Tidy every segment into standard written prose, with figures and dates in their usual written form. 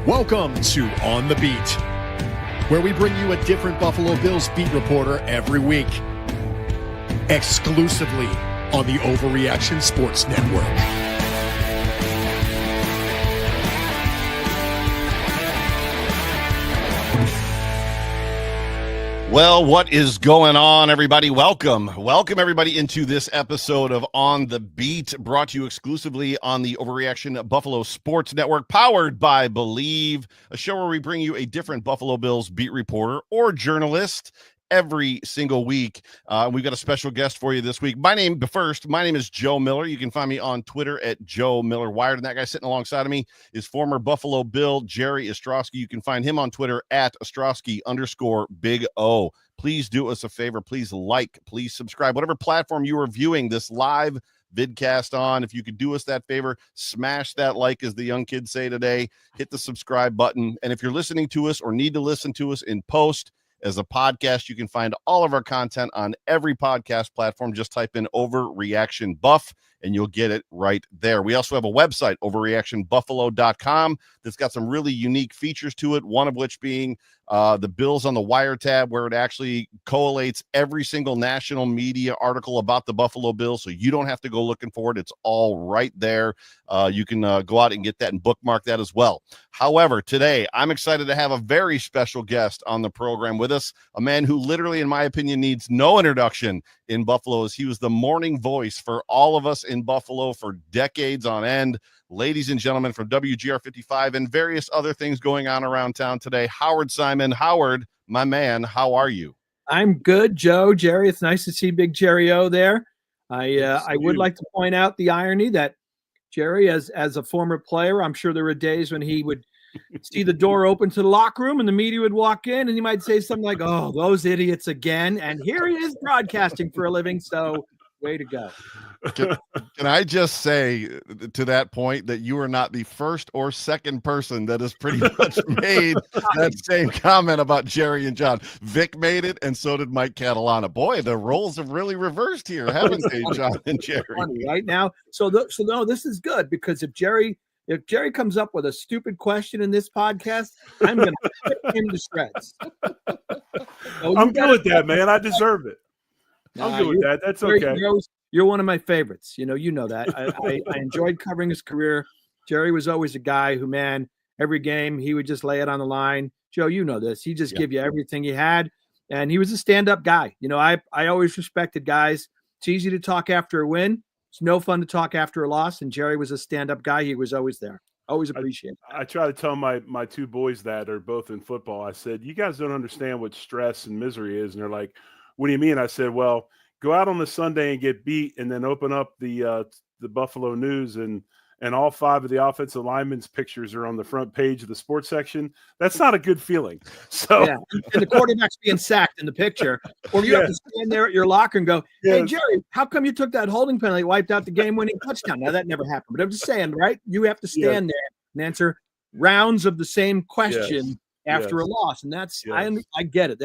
Welcome to On the Beat, where we bring you a different Buffalo Bills beat reporter every week, exclusively on the Overreaction Sports Network. Well, what is going on, everybody? Welcome everybody into this episode of On the Beat, brought to you exclusively on the Overreaction Buffalo Sports Network, powered by Believe, a show where we bring you a different Buffalo Bills beat reporter or journalist every single week. We've got a special guest for you this week. My name is Joe Miller. You can find me on Twitter at Joe Miller Wired. And that guy sitting alongside of me is former Buffalo Bill Jerry Ostrowski. You can find him on Twitter at Ostrowski_Big O. Please do us a favor. Please like, please subscribe, whatever platform you are viewing this live vidcast on. If you could do us that favor, smash that like, as the young kids say today, hit the subscribe button. And if you're listening to us or need to listen to us in post, as a podcast, you can find all of our content on every podcast platform. Just type in Overreaction Buff and you'll get it right there. We also have a website, overreactionbuffalo.com, that's got some really unique features to it, one of which being the Bills on the Wire tab, where it actually collates every single national media article about the Buffalo Bills, so you don't have to go looking for it. It's all right there. You can go out and get that and bookmark that as well. However, today, I'm excited to have a very special guest on the program with us, a man who literally, in my opinion, needs no introduction in Buffalo, as he was the morning voice for all of us in Buffalo for decades on end. Ladies and gentlemen, from WGR 55 and various other things going on around town today, Howard Simon. Howard, my man, how are you? I'm good, Joe, Jerry. It's nice to see Big Jerry O there. I would like to point out the irony that Jerry, as a former player, I'm sure there were days when he would see the door open to the locker room and the media would walk in and he might say something like, "Oh, those idiots again." And here he is broadcasting for a living. So way to go. Can I just say to that point that you are not the first or second person that has pretty much made that same comment about Jerry and John. Vic made it, and so did Mike Catalana. Boy, the roles have really reversed here, haven't they, John and Jerry? Funny, right now. So no, this is good, because if Jerry comes up with a stupid question in this podcast, I'm going to rip him to shreds. So I'm good with that, man. I deserve it. I'm good with that. That's okay. You're one of my favorites. You know that. I enjoyed covering his career. Jerry was always a guy who, man, every game he would just lay it on the line. Joe, you know this. He just give you everything he had, and he was a stand-up guy. I always respected guys. It's easy to talk after a win. It's no fun to talk after a loss, and Jerry was a stand-up guy. He was always there. Always appreciate it. I try to tell my two boys that are both in football. I said, you guys don't understand what stress and misery is. And they're like, what do you mean? I said, well, go out on the Sunday and get beat, and then open up the Buffalo News, and all five of the offensive linemen's pictures are on the front page of the sports section. That's not a good feeling. So, yeah. And the quarterback's being sacked in the picture, or you have to stand there at your locker and go, "Hey, Jerry, how come you took that holding penalty, wiped out the game-winning touchdown?" Now that never happened, but I'm just saying, right? You have to stand there and answer rounds of the same question after a loss, and that's I get it.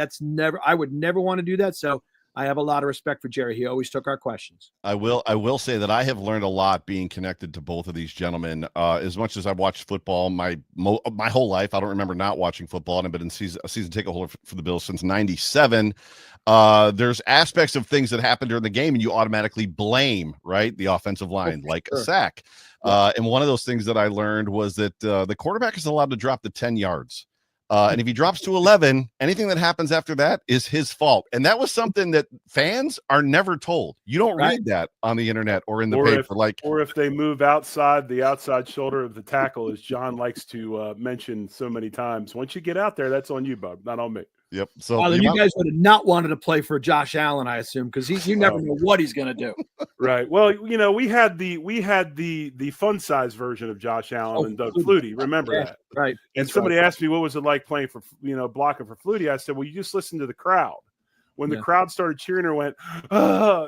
I would never want to do that. So I have a lot of respect for Jerry. He always took our questions. I will say that I have learned a lot being connected to both of these gentlemen. As much as I've watched football my whole life, I don't remember not watching football, and I've been in a season ticket holder for the Bills since '97. There's aspects of things that happen during the game, and you automatically blame, right, the offensive line, like a sack. And one of those things that I learned was that the quarterback is allowed to drop to 10 yards. And if he drops to 11, anything that happens after that is his fault. And that was something that fans are never told. You don't read that on the internet or in the paper. Or if they move outside the outside shoulder of the tackle, as John likes to mention so many times. Once you get out there, that's on you, bub, not on me. Yep. So then you guys would have not wanted to play for Josh Allen, I assume, because you never know what he's going to do. Right. Well, we had the fun size version of Josh Allen and Doug Flutie. Remember that, right? And somebody asked me what was it like playing for blocking for Flutie. I said, well, you just listen to the crowd. When the crowd started cheering or went,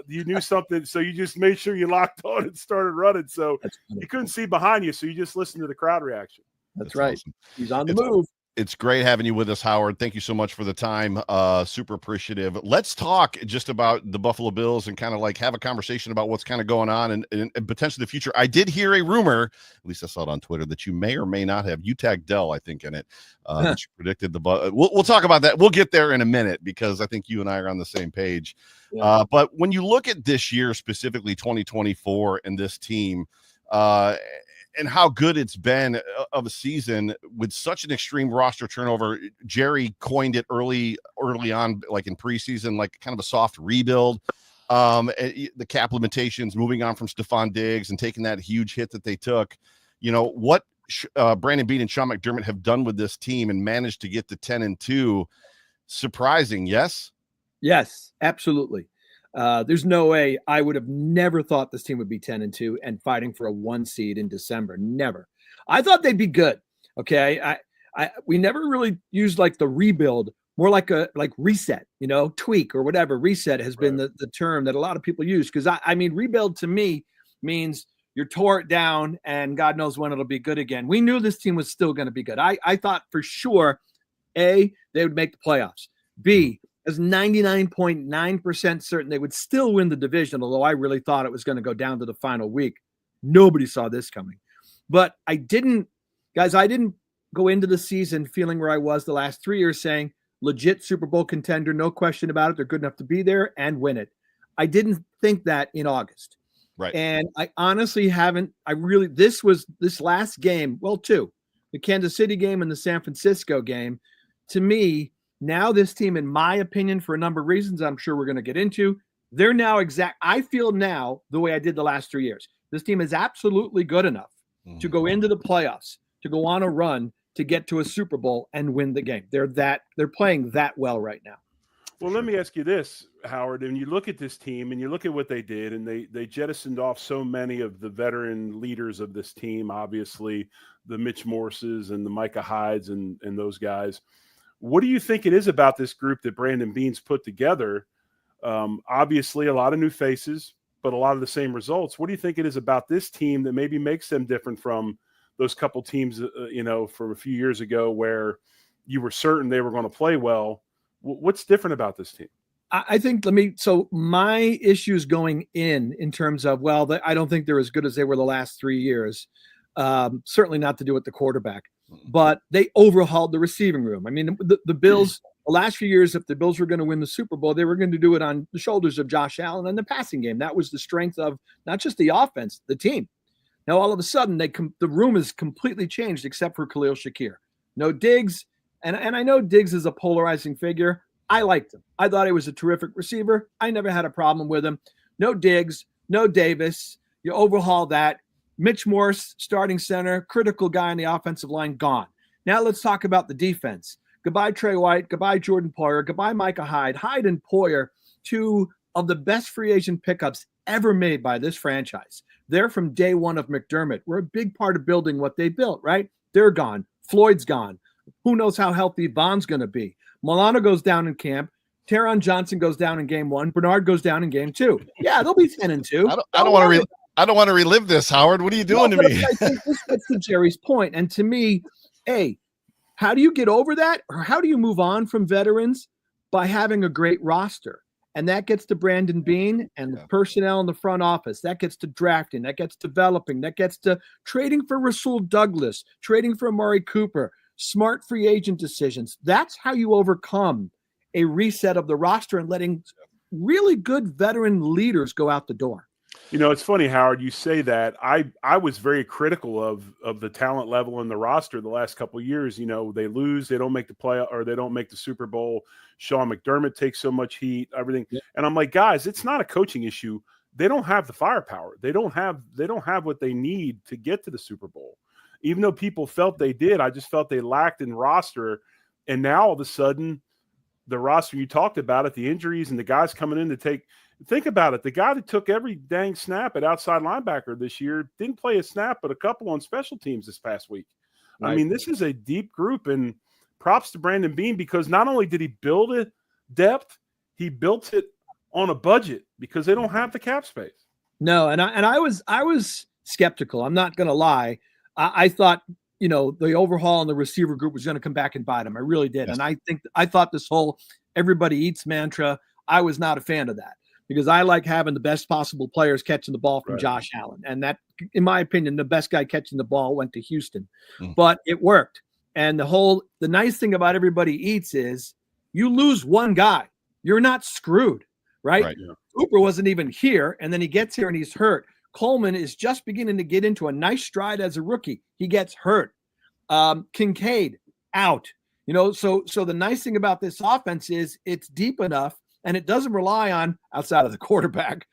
you knew something, so you just made sure you locked on and started running. So you couldn't see behind you, so you just listened to the crowd reaction. That's right. Awesome. He's on the move. It's great having you with us, Howard. Thank you so much for the time. Super appreciative. Let's talk just about the Buffalo Bills and kind of like have a conversation about what's kind of going on and potentially the future. I did hear a rumor, at least I saw it on Twitter, that you may or may not have. You tagged Dell, I think, in it. That you predicted we'll talk about that. We'll get there in a minute because I think you and I are on the same page. Yeah. But when you look at this year, specifically 2024, and this team, and how good it's been of a season with such an extreme roster turnover. Jerry coined it early on, like in preseason, like kind of a soft rebuild. The cap limitations, moving on from Stephon Diggs and taking that huge hit that they took. You know, what Brandon Beane and Sean McDermott have done with this team and managed to get to 10-2. Surprising, yes? Yes, absolutely. There's no way I would have never thought this team would be 10-2 and fighting for a 1 seed in December. Never. I thought they'd be good. Okay. We never really used like the rebuild, more like a reset, tweak or whatever. Reset has been the term that a lot of people use. Cause I mean, rebuild to me means you tore it down and God knows when it'll be good again. We knew this team was still going to be good. I thought for sure, A, they would make the playoffs. B, I was 99.9% certain they would still win the division, although I really thought it was going to go down to the final week. Nobody saw this coming. But I didn't go into the season feeling where I was the last 3 years saying, legit Super Bowl contender, no question about it. They're good enough to be there and win it. I didn't think that in August. Right. And I honestly haven't. This last game, well, two, the Kansas City game and the San Francisco game, to me, now this team, in my opinion, for a number of reasons I'm sure we're going to get into, they're now I feel now the way I did the last 3 years. This team is absolutely good enough to go into the playoffs, to go on a run, to get to a Super Bowl and win the game. They're playing that well right now. Well, let me ask you this, Howard. And you look at this team and you look at what they did, and they jettisoned off so many of the veteran leaders of this team, obviously the Mitch Morses and the Micah Hydes and those guys. What do you think it is about this group that Brandon Beane's put together? Obviously, a lot of new faces, but a lot of the same results. What do you think it is about this team that maybe makes them different from those couple teams, from a few years ago where you were certain they were going to play well? What's different about this team? I think so my issues going in terms of, I don't think they're as good as they were the last 3 years. Certainly not to do with the quarterback. But they overhauled the receiving room. I mean, the Bills, the last few years, if the Bills were going to win the Super Bowl, they were going to do it on the shoulders of Josh Allen and the passing game. That was the strength of not just the offense, the team. Now, all of a sudden, the room is completely changed except for Khalil Shakir. No Diggs, and I know Diggs is a polarizing figure. I liked him. I thought he was a terrific receiver. I never had a problem with him. No Diggs, no Davis. You overhaul that. Mitch Morse, starting center, critical guy on the offensive line, gone. Now let's talk about the defense. Goodbye, Trey White. Goodbye, Jordan Poyer. Goodbye, Micah Hyde. Hyde and Poyer, two of the best free agent pickups ever made by this franchise. They're from day one of McDermott. We're a big part of building what they built, right? They're gone. Floyd's gone. Who knows how healthy Von's going to be? Milano goes down in camp. Taron Johnson goes down in game 1. Bernard goes down in game 2. Yeah, they'll be 10-2. I don't want to relive this, Howard. What are you doing to me? I think this gets to Jerry's point. And to me, how do you get over that? Or how do you move on from veterans? By having a great roster. And that gets to Brandon Beane and the personnel in the front office. That gets to drafting. That gets developing. That gets to trading for Rasul Douglas, trading for Amari Cooper, smart free agent decisions. That's how you overcome a reset of the roster and letting really good veteran leaders go out the door. It's funny, Howard, you say that. I was very critical of the talent level in the roster the last couple of years. They lose, they don't make the play, or they don't make the Super Bowl. Sean McDermott takes so much heat, everything. Yeah. And I'm like, guys, it's not a coaching issue. They don't have the firepower. They don't have what they need to get to the Super Bowl. Even though people felt they did, I just felt they lacked in roster. And now all of a sudden, the roster you talked about it, the injuries and the guys coming in to think about it. The guy that took every dang snap at outside linebacker this year didn't play a snap, but a couple on special teams this past week. Right. I mean, this is a deep group, and props to Brandon Beane, because not only did he build it depth, he built it on a budget because they don't have the cap space. No, and I was skeptical. I'm not going to lie. I thought the overhaul in the receiver group was going to come back and bite him. I really did. Yes. And I thought this whole everybody eats mantra, I was not a fan of that, because I like having the best possible players catching the ball from Josh Allen. And that, in my opinion, the best guy catching the ball went to Houston. But it worked. And the nice thing about everybody eats is you lose one guy, you're not screwed, right? Cooper wasn't even here, and then he gets here and he's hurt. Coleman is just beginning to get into a nice stride as a rookie. He gets hurt. Kincaid out. So the nice thing about this offense is it's deep enough, and it doesn't rely on, outside of the quarterback,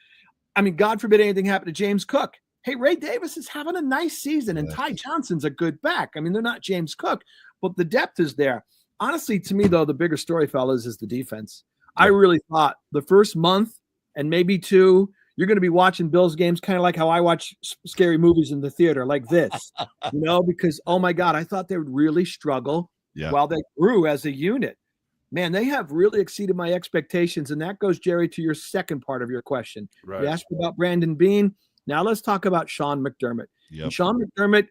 I mean, God forbid anything happened to James Cook. Hey, Ray Davis is having a nice season, and Ty Johnson's a good back. I mean, they're not James Cook, but the depth is there. Honestly, to me, though, the bigger story, fellas, is the defense. I really thought the first month and maybe two, you're going to be watching Bills games kind of like how I watch scary movies in the theater, like this, because, oh, my God, I thought they would really struggle while they grew as a unit. Man, they have really exceeded my expectations, and that goes, Jerry, to your second part of your question. Right. You asked about Brandon Beane. Now let's talk about Sean McDermott. And Sean McDermott,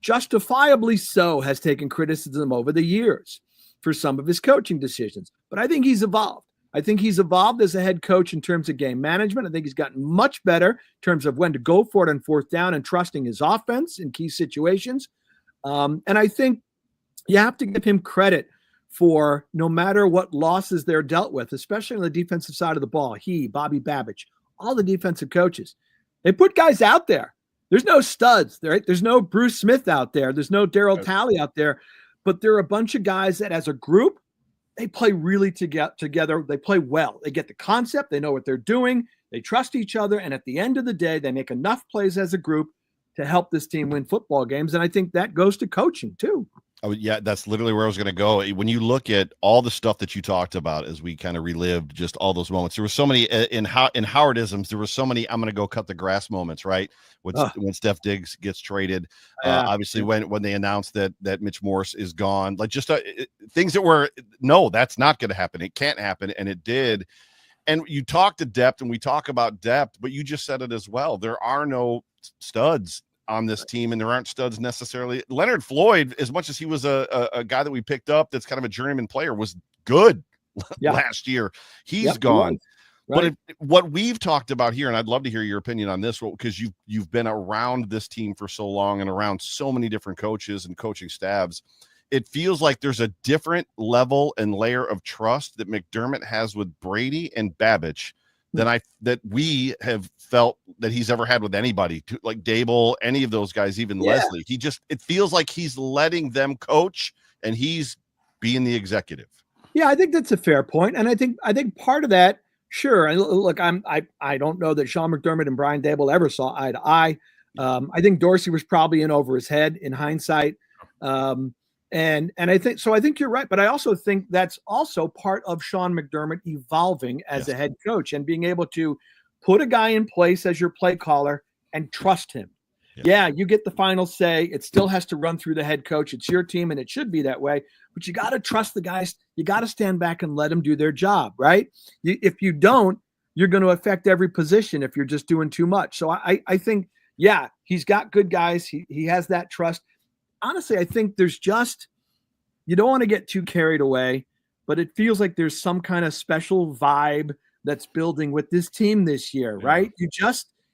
justifiably so, has taken criticism over the years for some of his coaching decisions. But I think he's evolved. I think he's evolved as a head coach in terms of game management. I think he's gotten much better in terms of when to go for it on fourth down and trusting his offense in key situations. And I think you have to give him credit for, no matter what losses they're dealt with, especially on the defensive side of the ball, Bobby Babich, all the defensive coaches, they put guys out there. There's no studs. There's no Bruce Smith out there. There's no Daryl Talley out there. But there are a bunch of guys that, as a group, they play really together. They play well. They get the concept. They know what they're doing. They trust each other. And at the end of the day, they make enough plays as a group to help this team win football games. And I think that goes to coaching, too. Oh, yeah, that's literally where I was going to go. When you look at all the stuff that you talked about as we kind of relived just all those moments, there were so many in Howardisms. There were so many I'm going to go cut the grass moments, right? When Steph Diggs gets traded, obviously when they announced that Mitch Morse is gone, like just things that were, no, that's not going to happen. It can't happen. And it did. And you talk to depth, and we talk about depth, but you just said it as well. There are no studs on this team, and there aren't studs necessarily. Leonard Floyd, as much as he was a guy that we picked up that's kind of a journeyman player, was good last year. He's gone. Right. But what we've talked about here, and I'd love to hear your opinion on this, because you've been around this team for so long and around so many different coaches and coaching staffs, it feels like there's a different level and layer of trust that McDermott has with Brady and Babich that we have felt that he's ever had with anybody, like Dable, any of those guys, even Leslie. It feels like he's letting them coach and he's being the executive. Yeah, I think that's a fair point. And I think part of that, sure. And look, I don't know that Sean McDermott and Brian Dable ever saw eye to eye. I think Dorsey was probably in over his head in hindsight. And I think you're right, but I also think that's also part of Sean McDermott evolving as a head coach and being able to put a guy in place as your play caller and trust him. Yeah, you get the final say. It still has to run through the head coach. It's your team, and it should be that way. But you got to trust the guys. You got to stand back and let them do their job, right? If you don't, you're going to affect every position if you're just doing too much. So I think, he's got good guys. He has that trust. Honestly, I think there's just, you don't want to get too carried away, but it feels like there's some kind of special vibe that's building with this team this year, right?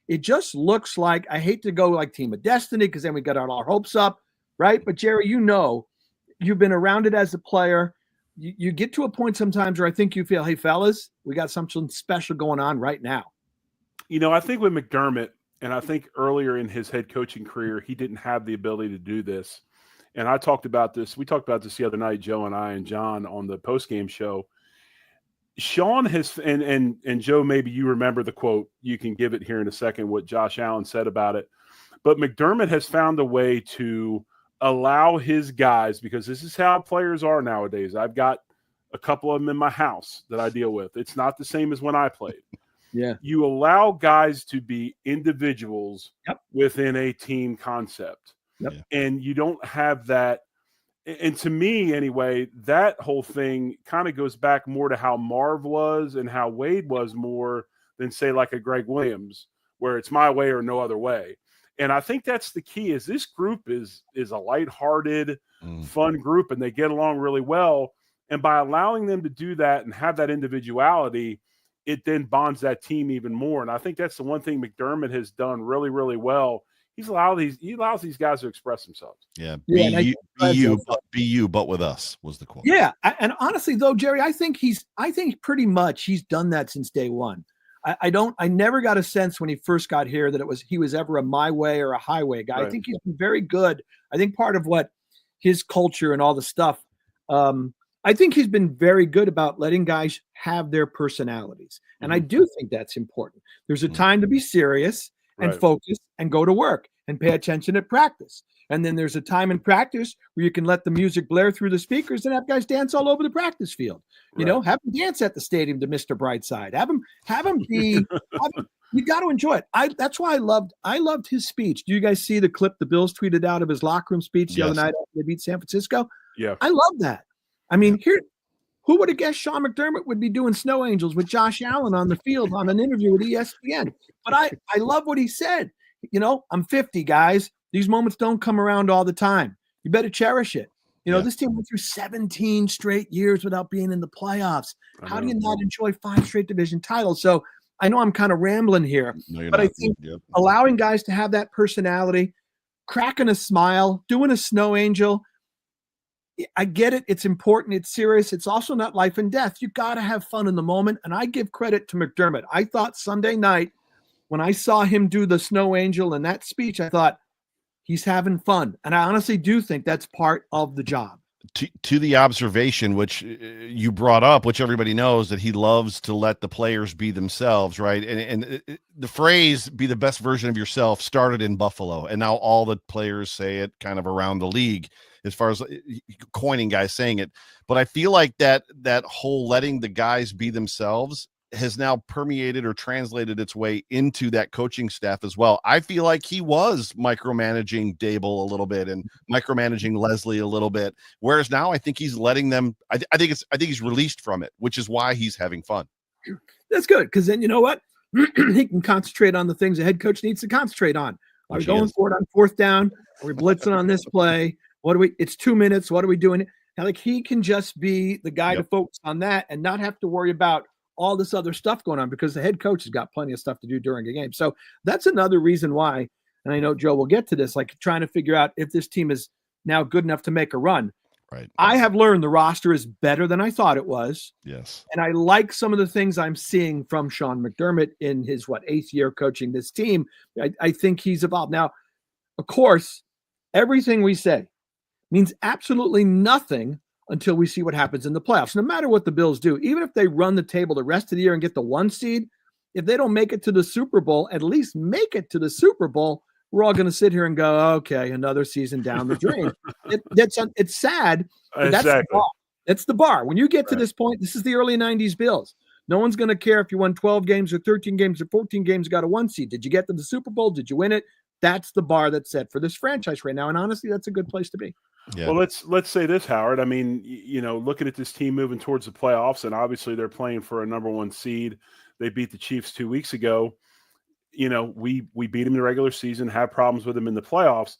It just looks like, I hate to go like Team of Destiny because then we got our hopes up, right? But Jerry, you've been around it as a player. You get to a point sometimes where I think you feel, hey, fellas, we got something special going on right now. I think with McDermott, and I think earlier in his head coaching career, he didn't have the ability to do this. And I talked about this. We talked about this the other night, Joe and I and John, on the postgame show. Sean has, and Joe, maybe you remember the quote. You can give it here in a second, what Josh Allen said about it. But McDermott has found a way to allow his guys, because this is how players are nowadays. I've got a couple of them in my house that I deal with. It's not the same as when I played. Yeah. You allow guys to be individuals within a team concept. Yep. And you don't have that. And to me, anyway, that whole thing kind of goes back more to how Marv was and how Wade was more than, say, like a Greg Williams, where it's my way or no other way. And I think that's the key. Is this group is a lighthearted, fun group, and they get along really well. And by allowing them to do that and have that individuality, it then bonds that team even more. And I think that's the one thing McDermott has done really, really well. He allows these guys to express themselves. Yeah, be you, but with us was the quote. Yeah, and honestly, though, Jerry, I think pretty much he's done that since day one. I never got a sense when he first got here that he was ever a my way or a highway guy. Right. I think he's been very good. I think part of what his culture and all the stuff, I think he's been very good about letting guys have their personalities. And I do think that's important. There's a time to be serious and focus and go to work and pay attention at practice. And then there's a time in practice where you can let the music blare through the speakers and have guys dance all over the practice field. You know, have them dance at the stadium to Mr. Brightside. Have them be. You got to enjoy it. That's why I loved his speech. Do you guys see the clip the Bills tweeted out of his locker room speech the other night after they beat San Francisco? Yeah, I love that. I mean, who would have guessed Sean McDermott would be doing snow angels with Josh Allen on the field on an interview with ESPN? But I love what he said. You know, I'm 50, guys. These moments don't come around all the time. You better cherish it. You know, this team went through 17 straight years without being in the playoffs. How do you not enjoy 5 straight division titles? So I know I'm kind of rambling here, but I think allowing guys to have that personality, cracking a smile, doing a snow angel, I get it. It's important. It's serious. It's also not life and death. You got to have fun in the moment. And I give credit to McDermott. I thought Sunday night when I saw him do the snow angel and that speech, I thought he's having fun. And I honestly do think that's part of the job. To the observation, which you brought up, which everybody knows, that he loves to let the players be themselves, right? And the phrase "be the best version of yourself" started in Buffalo, and now all the players say it kind of around the league, as far as coining guys saying it. But I feel like that whole letting the guys be themselves has now permeated or translated its way into that coaching staff as well. I feel like he was micromanaging Dable a little bit and micromanaging Leslie a little bit, whereas now I think he's letting them. I think he's released from it, which is why he's having fun. That's good, because then you know what, he can concentrate on the things the head coach needs to concentrate on. Are we going for it on 4th down? Are we blitzing on this play? It's 2 minutes. What are we doing? Now, like, he can just be the guy to focus on that and not have to worry about all this other stuff going on, because the head coach has got plenty of stuff to do during a game. So that's another reason why, and I know Joe will get to this, like trying to figure out if this team is now good enough to make a run. Right. I have learned the roster is better than I thought it was. Yes. And I like some of the things I'm seeing from Sean McDermott in his 8th year coaching this team. I think he's evolved. Now, of course, everything we say means absolutely nothing until we see what happens in the playoffs. No matter what the Bills do, even if they run the table the rest of the year and get the 1 seed, if they don't make it to the Super Bowl, at least make it to the Super Bowl, we're all going to sit here and go, okay, another season down the drain. It's sad, but that's the bar. That's the bar. When you get to this point, this is the early 90s Bills. No one's going to care if you won 12 games or 13 games or 14 games, got a 1 seed. Did you get to the Super Bowl? Did you win it? That's the bar that's set for this franchise right now. And honestly, that's a good place to be. Yeah. Well, let's say this, Howard. I mean, you know, looking at this team moving towards the playoffs, and obviously they're playing for a number 1 seed. They beat the Chiefs 2 weeks ago. You know, we beat them in the regular season, have problems with them in the playoffs.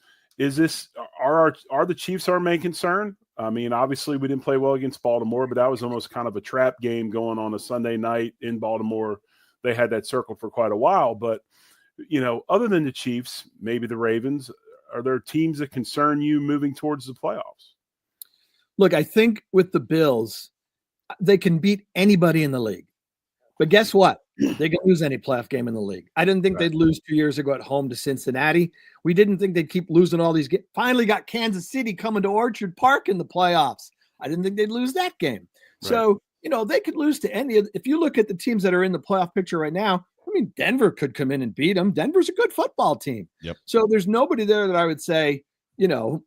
Are the Chiefs our main concern? I mean, obviously we didn't play well against Baltimore, but that was almost kind of a trap game going on a Sunday night in Baltimore. They had that circled for quite a while, but you know, other than the Chiefs, maybe the Ravens, are there teams that concern you moving towards the playoffs? Look, I think with the Bills, they can beat anybody in the league. But guess what? They can lose any playoff game in the league. I didn't think they'd lose 2 years ago at home to Cincinnati. We didn't think they'd keep losing all these games. Finally got Kansas City coming to Orchard Park in the playoffs. I didn't think they'd lose that game. Right. So, you know, they could lose to any of – if you look at the teams that are in the playoff picture right now, I mean, Denver could come in and beat them. Denver's a good football team. Yep. So there's nobody there that I would say, you know,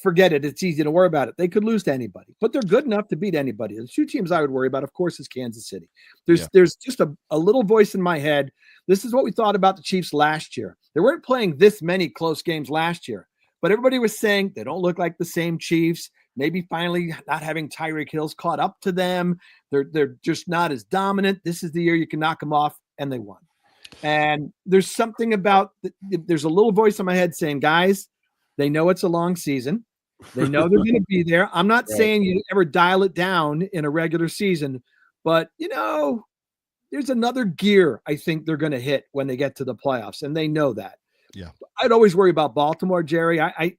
forget it. It's easy to worry about it. They could lose to anybody, but they're good enough to beat anybody. The 2 teams I would worry about, of course, is Kansas City. There's just a little voice in my head. This is what we thought about the Chiefs last year. They weren't playing this many close games last year, but everybody was saying they don't look like the same Chiefs. Maybe finally not having Tyreek Hill's caught up to them. They're just not as dominant. This is the year you can knock them off, and they won. And there's something about there's a little voice in my head saying, guys, they know it's a long season. They know they're going to be there. I'm not saying you ever dial it down in a regular season, but there's another gear I think they're going to hit when they get to the playoffs, and they know that. Yeah. I'd always worry about Baltimore, Jerry. I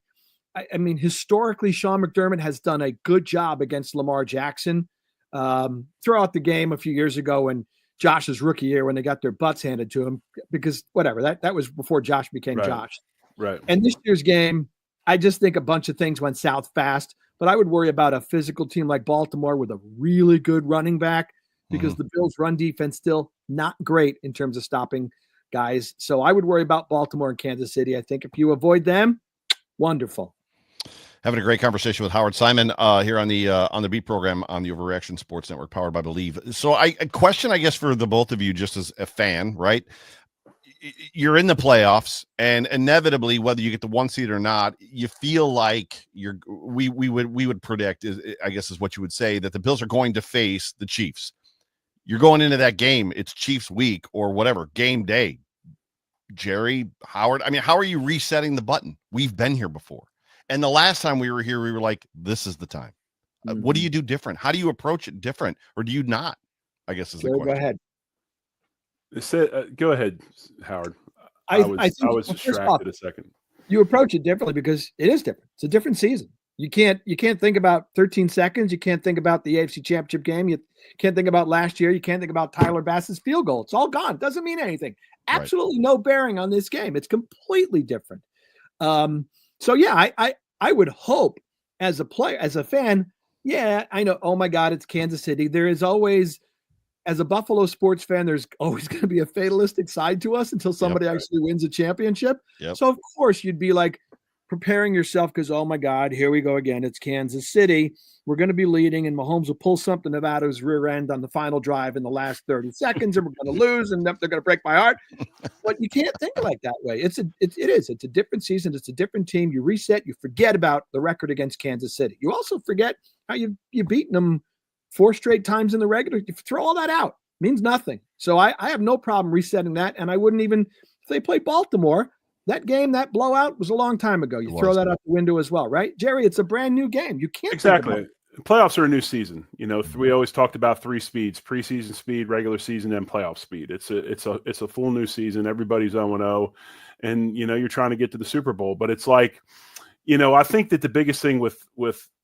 mean, historically, Sean McDermott has done a good job against Lamar Jackson throughout the game a few years ago when Josh's rookie year, when they got their butts handed to him, because whatever, that was before Josh became Josh. Right. And this year's game, I just think a bunch of things went south fast, but I would worry about a physical team like Baltimore with a really good running back, because the Bills' run defense still not great in terms of stopping guys. So I would worry about Baltimore and Kansas City. I think if you avoid them, wonderful. Having a great conversation with Howard Simon here on the Beat program on the Overreaction Sports Network, powered by Believe. So a question, I guess, for the both of you, just as a fan, right? You're in the playoffs, and inevitably, whether you get the 1 seed or not, you feel like we would predict, I guess is what you would say, that the Bills are going to face the Chiefs. You're going into that game, it's Chiefs week or whatever, game day. Jerry, Howard, I mean, how are you resetting the button? We've been here before. And the last time we were here, we were like, this is the time. What do you do different? How do you approach it different? Or do you not? I guess is the question. Go ahead. Go ahead, Howard. I was distracted a second. You approach it differently because it is different. It's a different season. You can't think about 13 seconds. You can't think about the AFC Championship game. You can't think about last year. You can't think about Tyler Bass's field goal. It's all gone. It doesn't mean anything. Absolutely no bearing on this game. It's completely different. So yeah, I would hope as a player, as a fan, yeah, I know. Oh my God, it's Kansas City. There is always, as a Buffalo sports fan, there's always going to be a fatalistic side to us until somebody actually wins a championship. Yep. So of course you'd be like preparing yourself because, oh my God, here we go again. It's Kansas City. We're going to be leading, and Mahomes will pull something out of his rear end on the final drive in the last 30 seconds, and we're going to lose, and they're going to break my heart. But you can't think like that way. It's a different season. It's a different team. You reset. You forget about the record against Kansas City. You also forget how you've beaten them 4 straight times in the regular. You throw all that out. It means nothing. So I have no problem resetting that, and I wouldn't even, if they play Baltimore, that game, that blowout was a long time ago. You throw that out the window as well, right? Jerry, it's a brand new game. You can't. Exactly. Playoffs are a new season. We always talked about 3 speeds: preseason speed, regular season, and playoff speed. It's a full new season. Everybody's 0-0, and you're trying to get to the Super Bowl. But it's like, I think that the biggest thing with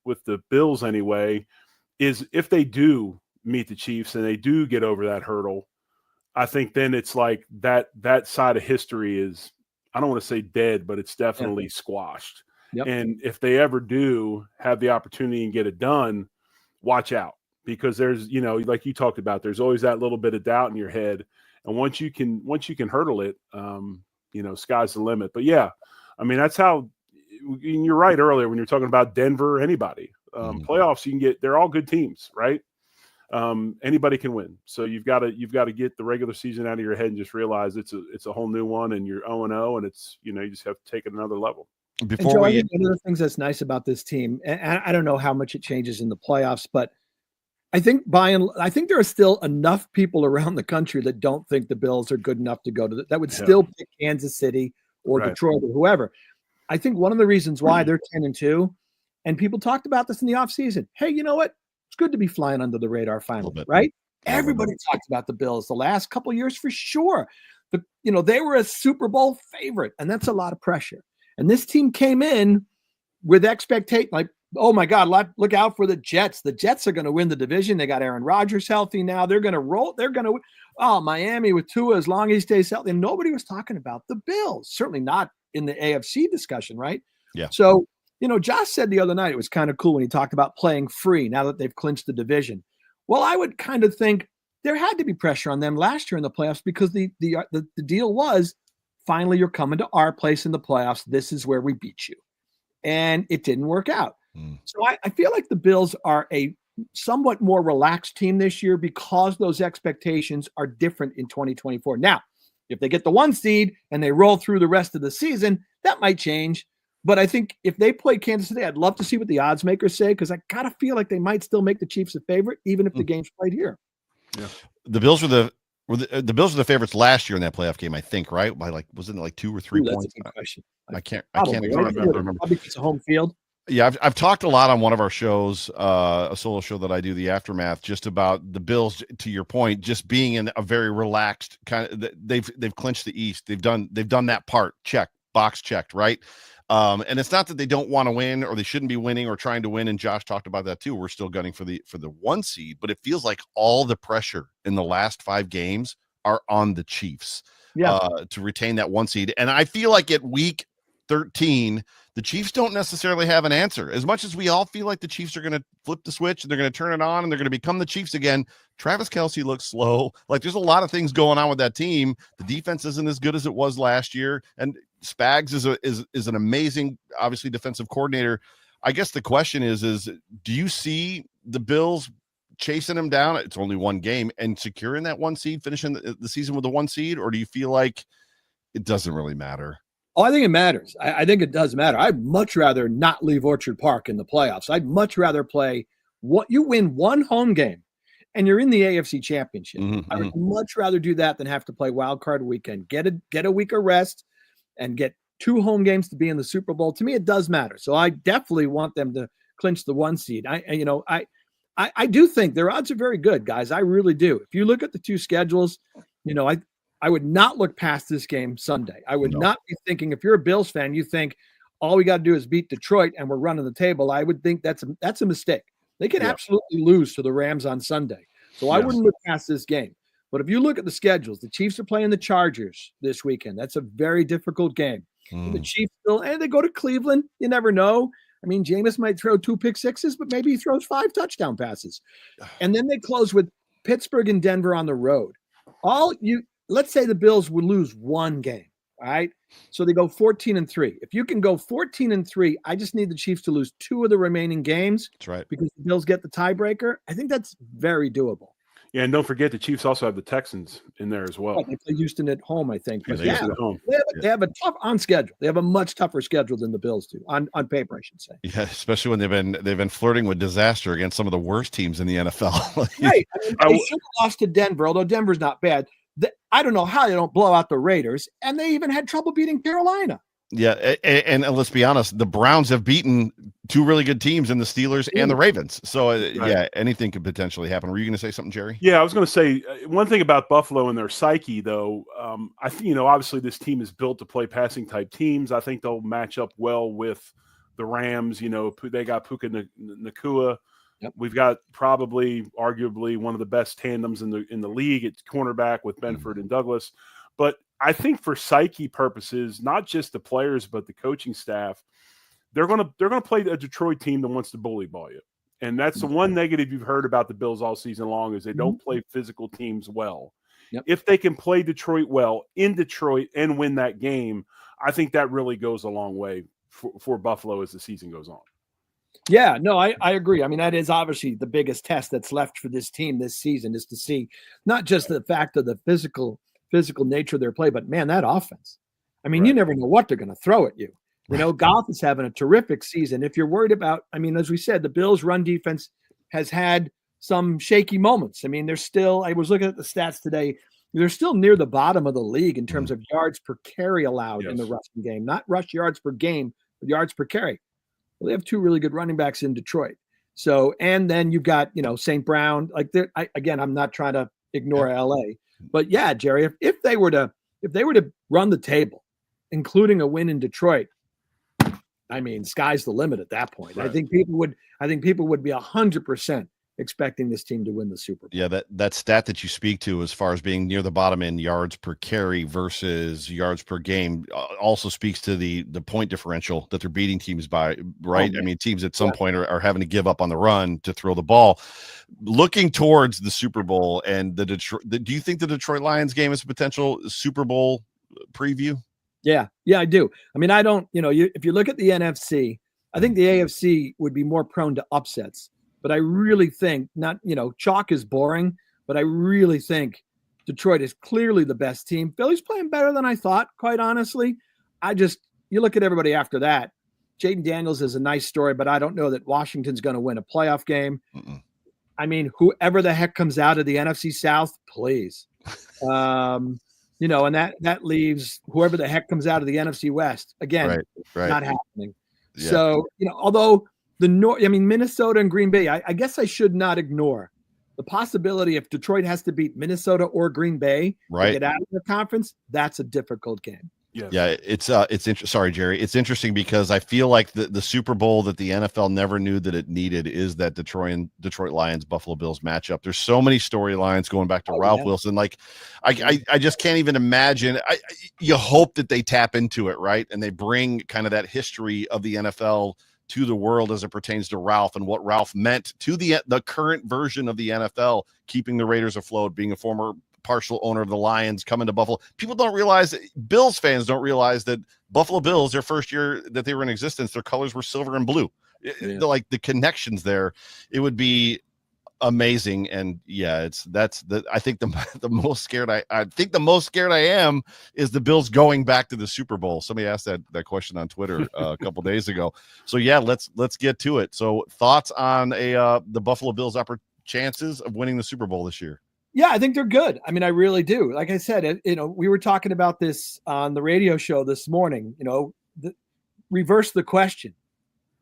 the Bills anyway is if they do meet the Chiefs and they do get over that hurdle, I think then it's like that side of history is, I don't want to say dead, but it's definitely squashed. Yep. And if they ever do have the opportunity and get it done, watch out, because there's, like you talked about, there's always that little bit of doubt in your head. And once you can hurdle it, sky's the limit. But yeah, I mean, that's how, you're right earlier when you're talking about Denver, anybody, playoffs, they're all good teams, right? Anybody can win. So you've got to get the regular season out of your head and just realize it's a whole new one, and you're 0-0, and it's, you just have to take it another level. I think one of the things that's nice about this team, and I don't know how much it changes in the playoffs, but I think there are still enough people around the country that don't think the Bills are good enough to go to that would still pick Kansas City or Detroit or whoever. I think one of the reasons why they're 10-2, and people talked about this in the offseason. Hey, you know what? It's good to be flying under the radar finally, right? Everybody talked about the Bills the last couple of years for sure. But, they were a Super Bowl favorite, and that's a lot of pressure. And this team came in with expectation, like, oh my God, look out for the Jets. The Jets are going to win the division. They got Aaron Rodgers healthy now. They're going to roll. They're going to Miami with Tua as long as he stays healthy. And nobody was talking about the Bills, certainly not in the AFC discussion, right? Yeah. So, Josh said the other night, it was kind of cool when he talked about playing free now that they've clinched the division. Well, I would kind of think there had to be pressure on them last year in the playoffs because the deal was, finally, you're coming to our place in the playoffs. This is where we beat you. And it didn't work out. So I feel like the Bills are a somewhat more relaxed team this year because those expectations are different in 2024. Now, if they get the 1 seed and they roll through the rest of the season, that might change. But I think if they play Kansas City, I'd love to see what the odds makers say, because I kind of feel like they might still make the Chiefs a favorite, even if the game's played here. Yeah. The Bills were the Well, the Bills were the favorites last year in that playoff game, I think, right? By wasn't it like 2 or 3 points? That's a good question. I can't Probably remember. Probably it's a home field. Yeah, I've talked a lot on one of our shows, a solo show that I do, The Aftermath, just about the Bills. To your point, just being in a very relaxed kind of. They've clinched the East. They've done that part. Check, box checked, right? And it's not that they don't want to win or they shouldn't be winning or trying to win. And Josh talked about that too. We're still gunning for the 1 seed, but it feels like all the pressure in the last 5 games are on the Chiefs to retain that 1 seed. And I feel like at week 13, the Chiefs don't necessarily have an answer. As much as we all feel like the Chiefs are going to flip the switch and they're going to turn it on and they're going to become the Chiefs again, Travis Kelce looks slow. Like there's a lot of things going on with that team. The defense isn't as good as it was last year. And Spags is an amazing, obviously, defensive coordinator. I guess the question is do you see the Bills chasing them down? It's only 1 game and securing that 1 seed, finishing the season with the 1 seed, or do you feel like it doesn't really matter? Oh, I think it matters. I think it does matter. I'd much rather not leave Orchard Park in the playoffs. I'd much rather play you win 1 home game and you're in the AFC Championship. I would much rather do that than have to play wild card weekend. Get a week of rest and get 2 home games to be in the Super Bowl. To me, it does matter. So I definitely want them to clinch the 1 seed. I do think their odds are very good, guys. I really do. If you look at the 2 schedules, I would not look past this game Sunday. I would not be thinking, if you're a Bills fan, you think all we got to do is beat Detroit and we're running the table. I would think that's a mistake. They can absolutely lose to the Rams on Sunday. So I wouldn't look past this game. But if you look at the schedules, the Chiefs are playing the Chargers this weekend. That's a very difficult game. The Chiefs and they go to Cleveland. You never know. I mean, Jameis might throw 2 pick sixes, but maybe he throws 5 touchdown passes. And then they close with Pittsburgh and Denver on the road. Let's say the Bills would lose 1 game, all right? So they go 14-3. If you can go 14-3, I just need the Chiefs to lose 2 of the remaining games. That's right. Because the Bills get the tiebreaker. I think that's very doable. Yeah, and don't forget the Chiefs also have the Texans in there as well. They play Houston at home, I think. But at home. They have a tough on schedule. They have a much tougher schedule than the Bills do on paper, I should say. Yeah, especially when they've been flirting with disaster against some of the worst teams in the NFL. Right. They should have lost to Denver, although Denver's not bad. I don't know how they don't blow out the Raiders, and they even had trouble beating Carolina. Yeah, and let's be honest, the Browns have beaten 2 really good teams in the Steelers and the Ravens. So, yeah, anything could potentially happen. Were you going to say something, Jerry? Yeah, I was going to say one thing about Buffalo and their psyche, though. I think, obviously this team is built to play passing-type teams. I think they'll match up well with the Rams. They got Puka Nacua. Yep. We've got probably, arguably, one of the best tandems in the league at cornerback with Benford and Douglas. But I think for psyche purposes, not just the players but the coaching staff, they're gonna play a Detroit team that wants to bully ball you, and that's the one negative you've heard about the Bills all season long is they don't play physical teams well. Yep. If they can play Detroit well in Detroit and win that game, I think that really goes a long way for Buffalo as the season goes on. Yeah, no, I agree. I mean, that is obviously the biggest test that's left for this team this season is to see not just the fact of the physical nature of their play, but man, that offense. I mean, you never know what they're going to throw at you. Goff is having a terrific season. If you're worried about, as we said, the Bills' run defense has had some shaky moments. I mean, I was looking at the stats today. They're still near the bottom of the league in terms of yards per carry allowed in the rushing game, not rush yards per game, but yards per carry. Well, they have 2 really good running backs in Detroit. So, and then you've got, St. Brown. I'm not trying to ignore LA, but yeah, Jerry, if they were to run the table, including a win in Detroit, sky's the limit at that point. Right. I think people would be 100% expecting this team to win the Super Bowl. Yeah, that stat that you speak to as far as being near the bottom in yards per carry versus yards per game also speaks to the point differential that they're beating teams by, right? Teams at some point are having to give up on the run to throw the ball. Looking towards the Super Bowl and do you think the Detroit Lions game is a potential Super Bowl preview? Yeah, I do. I don't, if you look at the NFC, I think the AFC would be more prone to upsets. But I really think chalk is boring, but I really think Detroit is clearly the best team. Philly's playing better than I thought, quite honestly. You look at everybody after that. Jaden Daniels is a nice story, but I don't know that Washington's going to win a playoff game. Whoever the heck comes out of the NFC South, please And that leaves whoever the heck comes out of the NFC West again. Right. Not happening. Yeah. So although Minnesota and Green Bay, I guess I should not ignore the possibility if Detroit has to beat Minnesota or Green Bay to get out of the conference. That's a difficult game. Yes. Yeah, it's interesting. Sorry, Jerry. It's interesting because I feel like the Super Bowl that the NFL never knew that it needed is that Detroit Lions Buffalo Bills matchup. There's so many storylines going back to Ralph Wilson. Like, I just can't even imagine. You hope that they tap into it, right? And they bring kind of that history of the NFL to the world as it pertains to Ralph and what Ralph meant to the current version of the NFL, keeping the Raiders afloat, being a former partial owner of the Lions, coming to Buffalo. People don't realize, Bills fans don't realize that Buffalo Bills, their first year that they were in existence, their colors were silver and blue. Like the connections there, it would be amazing. And I think the most scared I am is the Bills going back to the Super Bowl. Somebody asked that question on Twitter a couple days ago. So let's get to it. So thoughts on the Buffalo Bills' chances of winning the Super Bowl this year? Yeah, I think they're good. I mean, I really do. Like I said, we were talking about this on the radio show this morning. Reverse the question: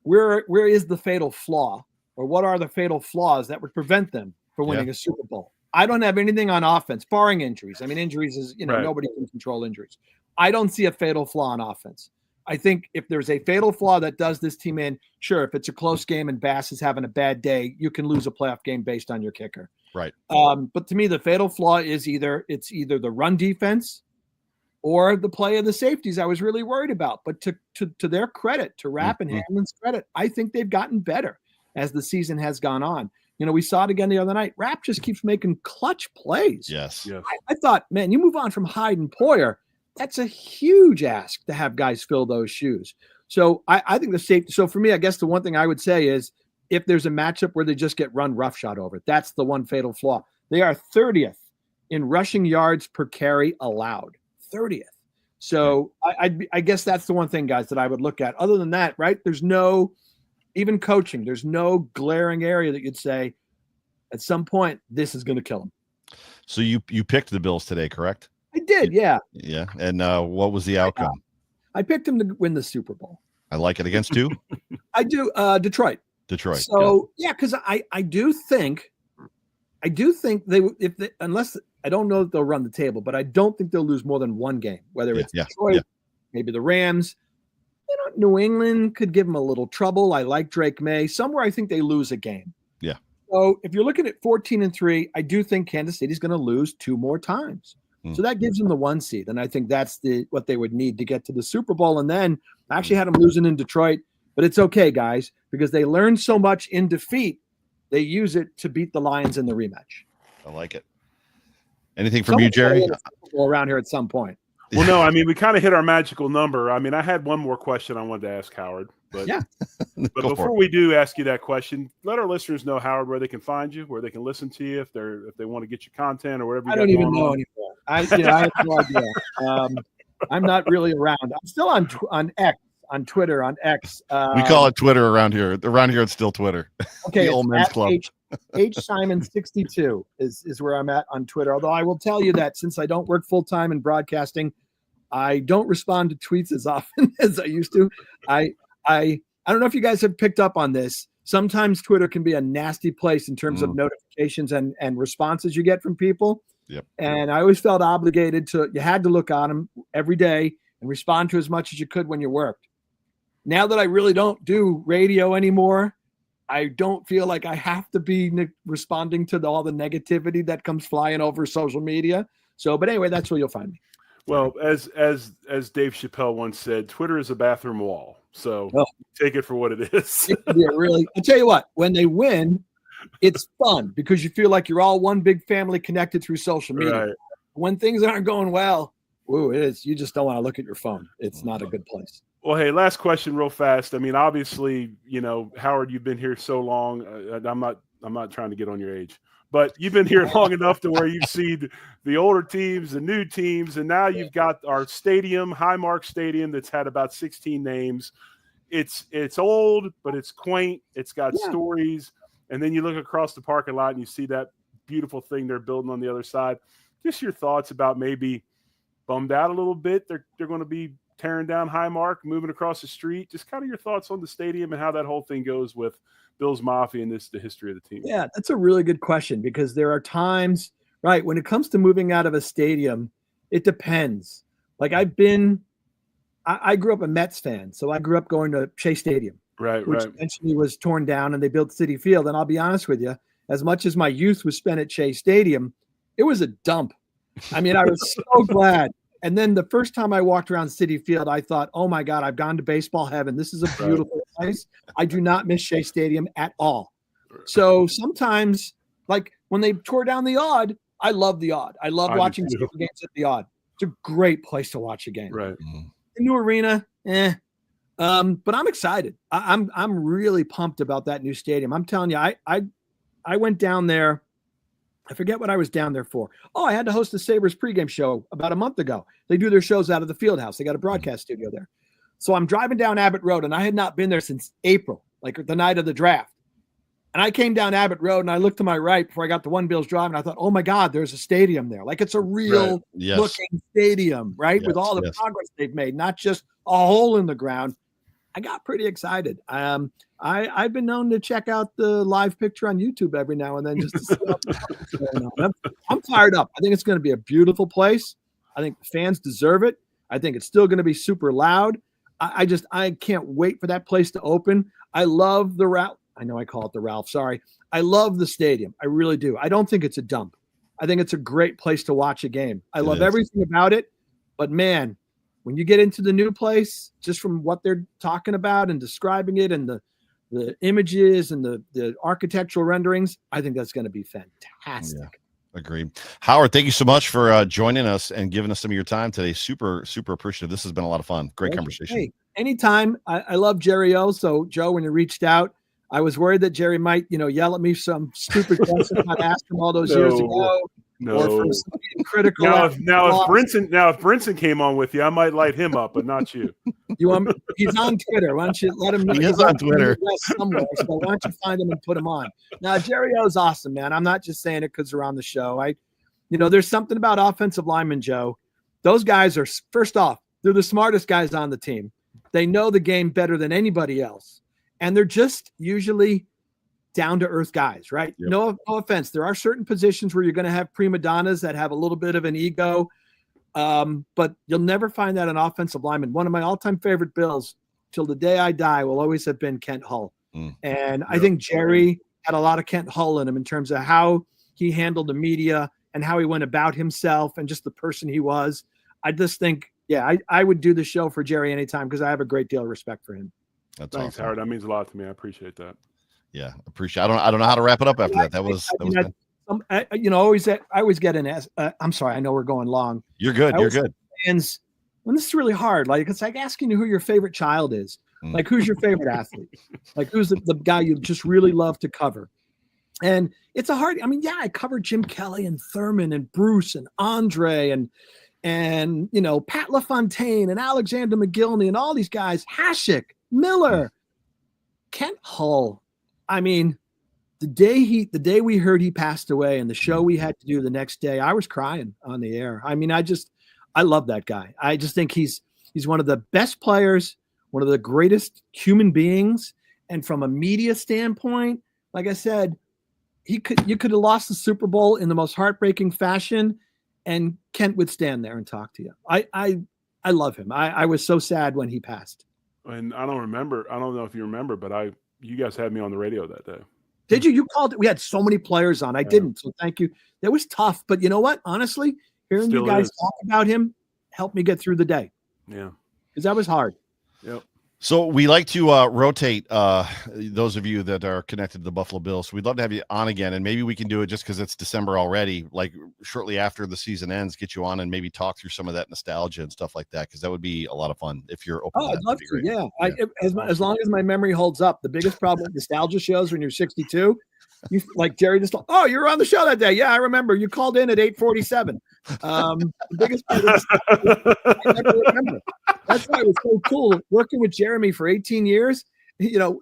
where is the fatal flaw, or what are the fatal flaws that would prevent them from winning a Super Bowl? I don't have anything on offense, barring injuries. I mean, injuries is nobody can control injuries. I don't see a fatal flaw on offense. I think if there's a fatal flaw that does this team in, sure, if it's a close game and Bass is having a bad day, you can lose a playoff game based on your kicker. Right. But to me, the fatal flaw is either the run defense or the play of the safeties I was really worried about. But to their credit, to Rapp and Hamlin's credit, I think they've gotten better as the season has gone on. We saw it again the other night. Rapp just keeps making clutch plays. Yes. I thought, man, you move on from Hyde and Poyer. That's a huge ask to have guys fill those shoes. So I think the safety. So for me, I guess the one thing I would say is, if there's a matchup where they just get run roughshod over, that's the one fatal flaw. They are 30th in rushing yards per carry allowed. 30th. So I guess that's the one thing, guys, that I would look at. Other than that, right, there's no, even coaching, there's no glaring area that you'd say at some point this is going to kill them. So you picked the Bills today, correct? I did, yeah. Yeah. And what was the outcome? I picked them to win the Super Bowl. I like it. Against who? I do. Detroit. So because I do think unless I don't know that they'll run the table, but I don't think they'll lose more than one game. Whether it's Detroit, maybe the Rams, New England could give them a little trouble. I like Drake May. Somewhere I think they lose a game. Yeah. So if you're looking at 14-3, I do think Kansas City's going to lose 2 more times. So that gives them the 1 seed, and I think that's what they would need to get to the Super Bowl. And then I actually had them losing in Detroit. But it's okay, guys, because they learned so much in defeat, they use it to beat the Lions in the rematch. I like it. Anything from you, Jerry? Around here at some point. Well, no, I mean, we kind of hit our magical number. I mean, I had one more question I wanted to ask Howard. But, but before we do ask you that question, let our listeners know, Howard, where they can find you, where they can listen to you, if they want to get your content or whatever. I don't even know anymore. I have no idea. I'm not really around. I'm still on X. On Twitter, on X. We call it Twitter around here. Around here, it's still Twitter. Okay, the old men's club. H Simon 62 is where I'm at on Twitter. Although I will tell you that since I don't work full time in broadcasting, I don't respond to tweets as often as I used to. I don't know if you guys have picked up on this. Sometimes Twitter can be a nasty place in terms of notifications and responses you get from people. Yep. And I always felt obligated you had to look on them every day and respond to as much as you could when you worked. Now that I really don't do radio anymore, I don't feel like I have to be responding to all the negativity that comes flying over social media. So, but anyway, that's where you'll find me. Well, as Dave Chappelle once said, Twitter is a bathroom wall. So take it for what it is. Yeah, really. I'll tell you what, when they win, it's fun because you feel like you're all one big family connected through social media. Right. When things aren't going well, it is. You just don't want to look at your phone. It's not a good place. Well, hey, last question real fast. I mean, obviously, Howard, you've been here so long. I'm not trying to get on your age, but you've been here long enough to where you've seen the older teams, the new teams, and now you've got our stadium, Highmark Stadium, that's had about 16 names. It's old, but it's quaint. It's got stories. And then you look across the parking lot and you see that beautiful thing they're building on the other side. just your thoughts about maybe bummed out a little bit. They're going to be tearing down Highmark, moving across the street. Just kind of your thoughts on the stadium and how that whole thing goes with Bills Mafia and the history of the team. Yeah, that's a really good question, because there are times, right, when it comes to moving out of a stadium, it depends. Like I grew up a Mets fan, so I grew up going to Shea Stadium, which eventually was torn down and they built Citi Field. And I'll be honest with you, as much as my youth was spent at Shea Stadium, it was a dump. I mean, I was so glad. And then the first time I walked around Citi Field, I thought, oh my God, I've gone to baseball heaven. This is a beautiful place. I do not miss Shea Stadium at all. So sometimes, like when they tore down the Odd, I love the Odd. I love watching games at the Odd. It's a great place to watch a game. Right. The new arena, but I'm excited. I'm really pumped about that new stadium. I'm telling you, I went down there. I forget what I was down there for. Oh, I had to host the Sabres pregame show about a month ago. They do their shows out of the field house. They got a broadcast studio there. So I'm driving down Abbott Road, and I had not been there since April, like the night of the draft. And I came down Abbott Road, and I looked to my right before I got to One Bills Drive, and I thought, oh my God, there's a stadium there. Like it's a real looking stadium, right? With all the progress they've made, not just a hole in the ground. I got pretty excited. I've been known to check out the live picture on YouTube every now and then just to see what's going on. I'm fired up. I think it's going to be a beautiful place. I think the fans deserve it. I think it's still going to be super loud. I can't wait for that place to open. I love the Ralph. I know I call it the Ralph. Sorry. I love the stadium. I really do. I don't think it's a dump. I think it's a great place to watch a game. I love everything about it. But man, when you get into the new place, just from what they're talking about and describing it and the images and the architectural renderings, I think that's going to be fantastic. Yeah, agreed. Howard, thank you so much for joining us and giving us some of your time today. Super, super appreciative. This has been a lot of fun. Great conversation. Hey, anytime. I love Jerry O. So, Joe, when you reached out, I was worried that Jerry might, yell at me some stupid question I asked him all those years ago. No. Or from something critical. Now if Brinson came on with you, I might light him up, but not you. He's on Twitter. Why don't you let him know? He is on Twitter somewhere. So why don't you find him and put him on? Now, Jerry O's awesome, man. I'm not just saying it because they're on the show. There's something about offensive linemen, Joe. Those guys are, first off, they're the smartest guys on the team. They know the game better than anybody else. And they're just usually down-to-earth guys, right? Yep. No offense. There are certain positions where you're going to have prima donnas that have a little bit of an ego, but you'll never find that in offensive lineman. One of my all-time favorite Bills, till the day I die, will always have been Kent Hull. And I think Jerry had a lot of Kent Hull in him in terms of how he handled the media and how he went about himself and just the person he was. I just think, I would do the show for Jerry anytime because I have a great deal of respect for him. That's Thanks, awesome. Howard. That means a lot to me. I appreciate that. Yeah, appreciate. I don't know how to wrap it up after that. That was good. I always get an I'm sorry. I know we're going long. You're good. You're good. Fans, and this is really hard. Like it's like asking you who your favorite child is. Like who's your favorite athlete? Like who's the guy you just really love to cover? And it's a hard. I mean, I covered Jim Kelly and Thurman and Bruce and Andre and Pat LaFontaine and Alexander McGillney and all these guys. Hasek, Miller, Kent Hull. I mean, the day we heard he passed away and the show we had to do the next day, I was crying on the air. I mean, I love that guy. I just think he's one of the best players, one of the greatest human beings. And from a media standpoint, like I said, you could have lost the Super Bowl in the most heartbreaking fashion, and Kent would stand there and talk to you. I love him. I was so sad when he passed. And I don't know if you remember, but you guys had me on the radio that day. Did you? You called it. We had so many players on. I didn't. So thank you. That was tough. But you know what? Honestly, hearing you guys talk about him helped me get through the day. Yeah. Because that was hard. Yep. So we like to rotate those of you that are connected to the Buffalo Bills. So we'd love to have you on again, and maybe we can do it just because it's December already, like shortly after the season ends, get you on and maybe talk through some of that nostalgia and stuff like that, because that would be a lot of fun if you're open. Oh, I'd love to. Yeah. As long as my memory holds up. The biggest problem with nostalgia shows when you're 62, you like Jerry just. Oh, you were on the show that day. Yeah, I remember. You called in at 8:47. The biggest problem I never remember. That's why it was so cool working with Jeremy for 18 years.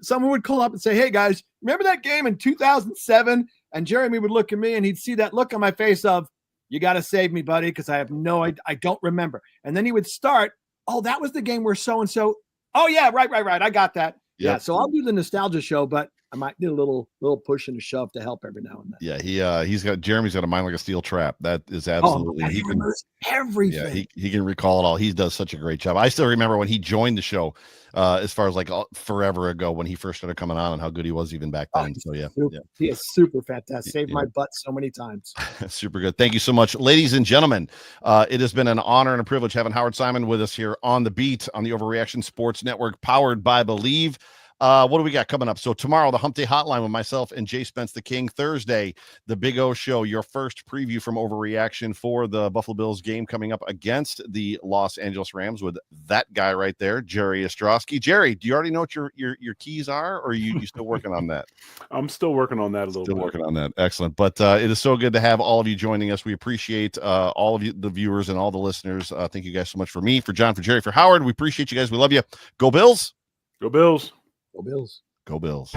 Someone would call up and say, "Hey guys, remember that game in 2007?" And Jeremy would look at me and he'd see that look on my face of, you got to save me, buddy, because I don't remember. And then he would start, oh, that was the game where so-and-so, oh, yeah, right. I got that. Yep. Yeah, so I'll do the nostalgia show, but I might do a little push and a shove to help every now and then. Yeah, Jeremy's got a mind like a steel trap. That is absolutely he remembers everything. Yeah, he can recall it all. He does such a great job. I still remember when he joined the show, as far as like forever ago when he first started coming on and how good he was even back then. So he is super fantastic. Saved my butt so many times. Super good. Thank you so much, ladies and gentlemen. It has been an honor and a privilege having Howard Simon with us here on the beat on the Overreaction Sports Network, powered by Believe. What do we got coming up? So tomorrow, the Hump Day Hotline with myself and Jay Spence the King. Thursday, the Big O Show, your first preview from Overreaction for the Buffalo Bills game coming up against the Los Angeles Rams with that guy right there, Jerry Ostrowski. Jerry, do you already know what your keys are, or are you still working on that? I'm still working on that a little bit. Still working on that. Excellent. But it is so good to have all of you joining us. We appreciate all of you, the viewers and all the listeners. Thank you guys so much for me, for John, for Jerry, for Howard. We appreciate you guys. We love you. Go Bills. Go Bills. Go Bills. Go Bills.